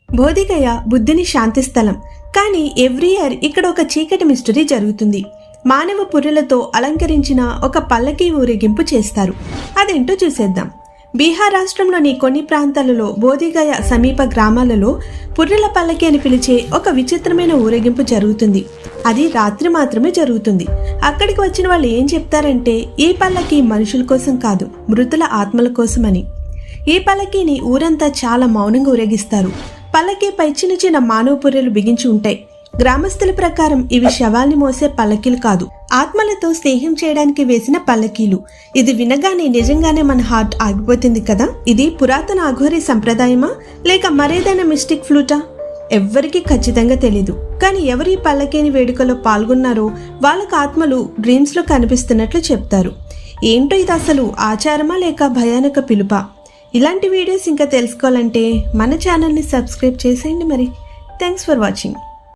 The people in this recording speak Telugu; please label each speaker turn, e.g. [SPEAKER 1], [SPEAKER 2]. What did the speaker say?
[SPEAKER 1] బోధిగయ బుద్ధుని శాంతి స్థలం. కానీ ఎవ్రీ ఇయర్ ఇక్కడ ఒక చీకటి మిస్టరీ జరుగుతుంది. మానవ పుర్రెలతో అలంకరించిన ఒక పల్లకీ ఊరేగింపు చేస్తారు. అదేంటో చూసేద్దాం. బీహార్ రాష్ట్రంలోని కొన్ని ప్రాంతాలలో బోధిగయ సమీప గ్రామాలలో పుర్రెల పల్లకి అని పిలిచే ఒక విచిత్రమైన ఊరేగింపు జరుగుతుంది. అది రాత్రి మాత్రమే జరుగుతుంది. అక్కడికి వచ్చిన వాళ్ళు ఏం చెప్తారంటే ఈ పల్లకి మనుషుల కోసం కాదు, మృతుల ఆత్మల కోసమని. ఈ పల్లకీని ఊరంతా చాలా మౌనంగా ఊరేగిస్తారు. పల్లకీపై చిన్న చిన్న మానవ పుర్రెలు బిగించి ఉంటాయి. గ్రామస్తుల ప్రకారం ఇవి శవాల్ని మోసే పల్లకీలు కాదు, ఆత్మలతో స్నేహం చేయడానికి వేసిన పల్లకీలు. ఇది వినగానే నిజంగానే మన హార్ట్ ఆగిపోతుంది కదా. ఇది పురాతన అఘోరీ సంప్రదాయమా లేక మరేదైనా మిస్టిక్ ఫ్లూటా? ఎవ్వరికీ ఖచ్చితంగా తెలీదు. కానీ ఎవరు ఈ పల్లకీని వేడుకలో పాల్గొన్నారో వాళ్ళకు ఆత్మలు డ్రీమ్స్ లో కనిపిస్తున్నట్లు చెప్తారు. ఏంటో ఇది అసలు ఆచారమా లేక భయానక పిలుపా? ఇలాంటి వీడియోస్ ఇంకా తెలుసుకోవాలంటే మన ఛానల్ని సబ్స్క్రైబ్ చేసేయండి మరి. Thanks for watching.